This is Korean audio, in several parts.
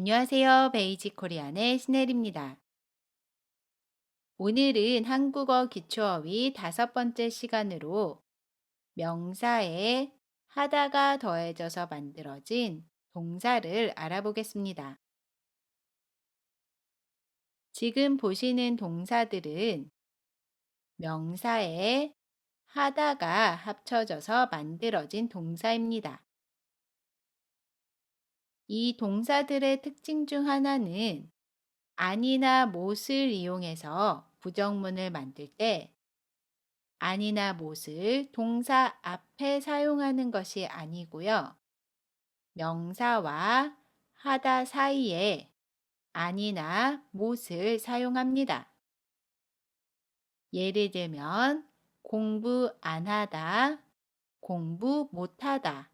안녕하세요. 베이직 코리안의 신혜리입니다. 오늘은 한국어 기초어휘 5번째 시간으로 명사에 하다가 더해져서 만들어진 동사를 알아보겠습니다. 지금 보시는 동사들은 명사에 하다가 합쳐져서 만들어진 동사입니다. 이 동사들의 특징 중 하나는 아니나 못을 이용해서 부정문을 만들 때 아니나 못을 동사 앞에 사용하는 것이 아니고요. 명사와 하다 사이에 아니나 못을 사용합니다. 예를 들면 공부 안 하다, 공부 못 하다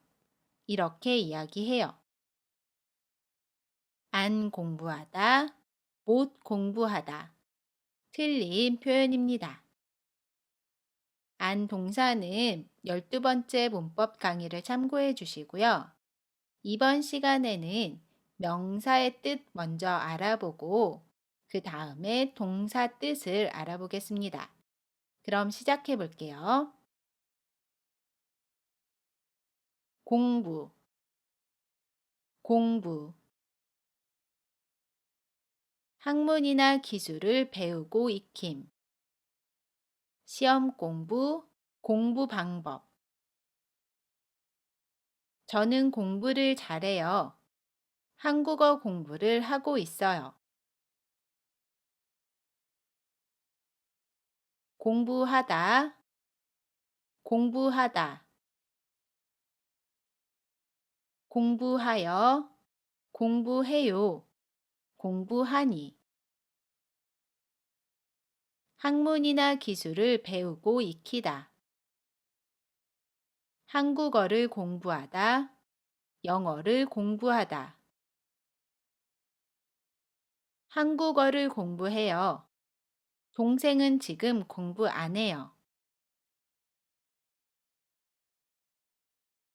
이렇게 이야기해요. 안 공부하다, 못 공부하다 틀린 표현입니다. 안 동사는 12번째 문법 강의를 참고해 주시고요. 이번 시간에는 명사의 뜻 먼저 알아보고 그 다음에 동사 뜻을 알아보겠습니다. 그럼 시작해 볼게요. 공부, 공부. 학문이나 기술을 배우고 익힘. 시험 공부, 공부 방법. 저는 공부를 잘해요. 한국어 공부를 하고 있어요. 공부하다, 공부하다. 공부하여, 공부해요, 공부하니. 학문이나 기술을 배우고 익히다. 한국어를 공부하다, 영어를 공부하다. 한국어를 공부해요. 동생은 지금 공부 안 해요.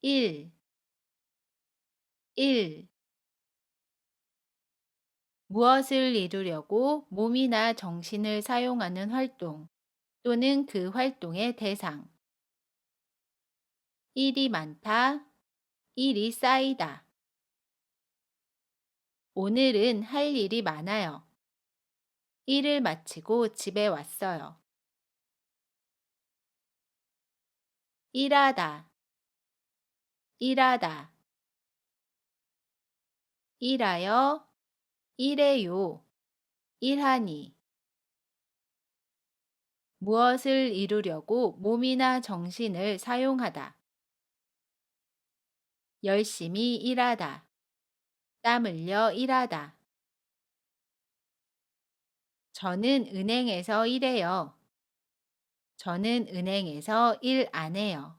1. 1. 무엇을 이루려고 몸이나 정신을 사용하는 활동 또는 그 활동의 대상. 일이 많다, 일이 쌓이다. 오늘은 할 일이 많아요. 일을 마치고 집에 왔어요. 일하다, 일하다. 일하여, 일해요, 일하니. 무엇을 이루려고 몸이나 정신을 사용하다. 열심히 일하다. 땀 흘려 일하다. 저는 은행에서 일해요. 저는 은행에서 일 안 해요.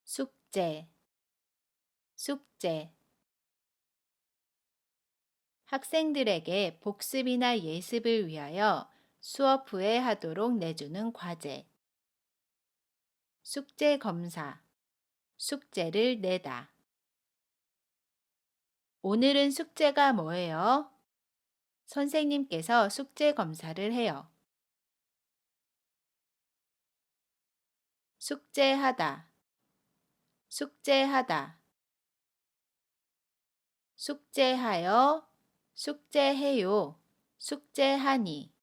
숙제, 숙제. 학생들에게 복습이나 예습을 위하여 수업 후에 하도록 내주는 과제. 숙제 검사, 숙제를 내다. 오늘은 숙제가 뭐예요? 선생님께서 숙제 검사를 해요. 숙제하다, 숙제하다. 숙제하여, 숙제해요, 숙제하니.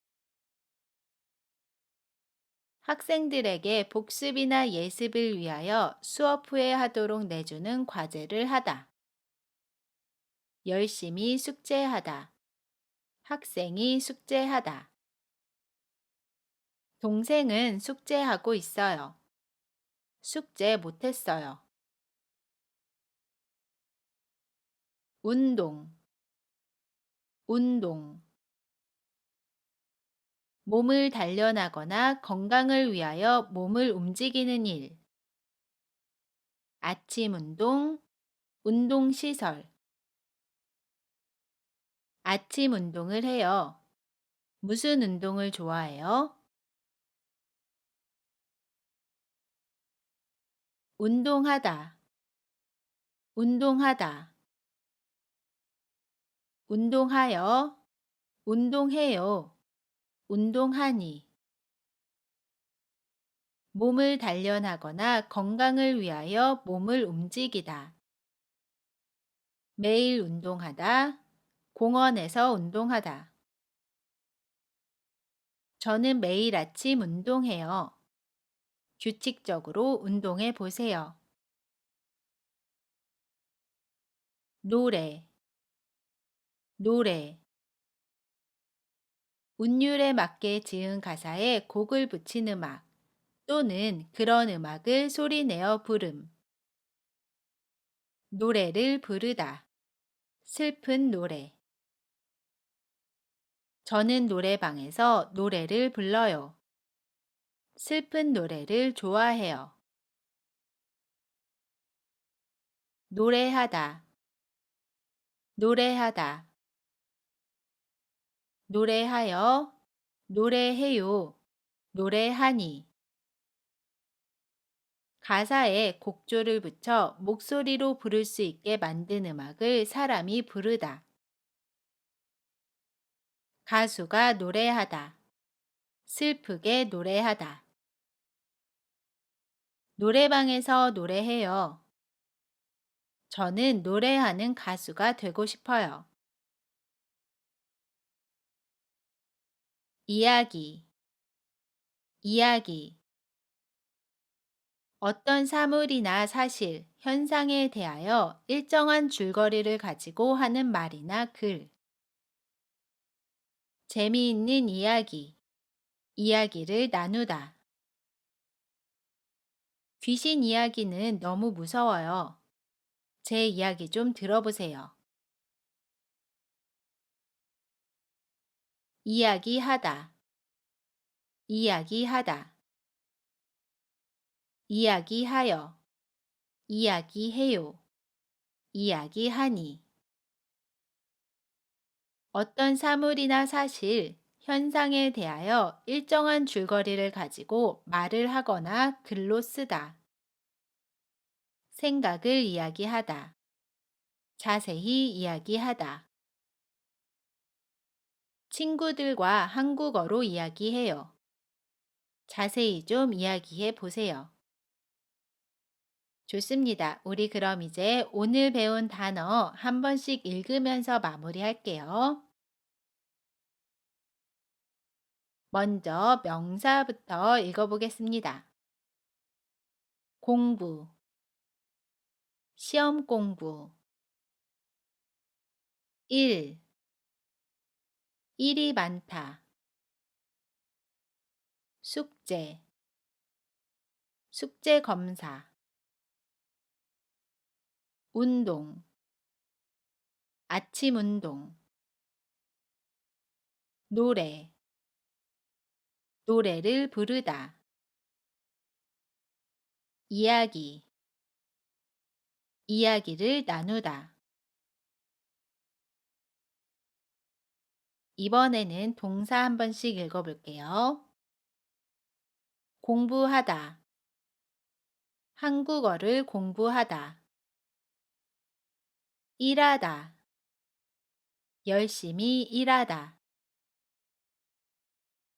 학생들에게 복습이나 예습을 위하여 수업 후에 하도록 내주는 과제를 하다. 열심히 숙제하다. 학생이 숙제하다. 동생은 숙제하고 있어요. 숙제 못했어요. 운동, 운동. 몸을 단련하거나 건강을 위하여 몸을 움직이는 일. 아침 운동, 운동시설. 아침 운동을 해요. 무슨 운동을 좋아해요? 운동하다, 운동하다, 운동하여, 운동해요, 운동하니. 몸을 단련하거나 건강을 위하여 몸을 움직이다. 매일 운동하다, 공원에서 운동하다. 저는 매일 아침 운동해요. 규칙적으로 운동해 보세요. 노래, 노래. 운율에 맞게 지은 가사에 곡을 붙인 음악 또는 그런 음악을 소리내어 부름. 노래를 부르다. 슬픈 노래. 저는 노래방에서 노래를 불러요. 슬픈 노래를 좋아해요. 노래하다, 노래하다. 노래하여, 노래해요, 노래하니. 가사에 곡조를 붙여 목소리로 부를 수 있게 만든 음악을 사람이 부르다. 가수가 노래하다. 슬프게 노래하다. 노래방에서 노래해요. 저는 노래하는 가수가 되고 싶어요. 이야기, 이야기. 어떤 사물이나 사실, 현상에 대하여 일정한 줄거리를 가지고 하는 말이나 글. 재미있는 이야기, 이야기를 나누다. 귀신 이야기는 너무 무서워요. 제 이야기 좀 들어보세요. 이야기하다, 이야기하다. 이야기하여, 이야기해요, 이야기하니. 어떤 사물이나 사실, 현상에 대하여 일정한 줄거리를 가지고 말을 하거나 글로 쓰다. 생각을 이야기하다. 자세히 이야기하다. 친구들과 한국어로 이야기해요. 자세히 좀 이야기해 보세요. 좋습니다. 우리 그럼 이제 오늘 배운 단어 한 번씩 읽으면서 마무리할게요. 먼저 명사부터 읽어보겠습니다. 공부, 시험 공부. 일, 일이 많다. 숙제, 숙제 검사. 운동, 아침 운동. 노래, 노래를 부르다. 이야기, 이야기를 나누다. 이번에는 동사 한 번씩 읽어볼게요. 공부하다, 한국어를 공부하다. 일하다, 열심히 일하다.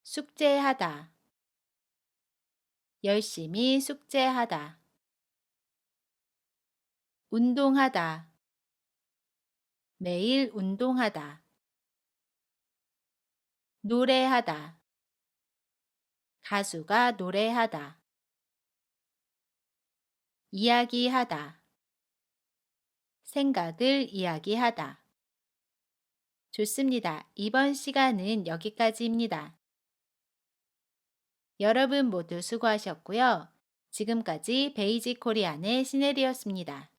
숙제하다, 열심히 숙제하다. 운동하다, 매일 운동하다. 노래하다, 가수가 노래하다. 이야기하다, 생각을 이야기하다. 좋습니다. 이번 시간은 여기까지입니다. 여러분 모두 수고하셨고요. 지금까지 베이직 코리안의 시넬이었습니다.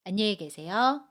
안녕히 계세요.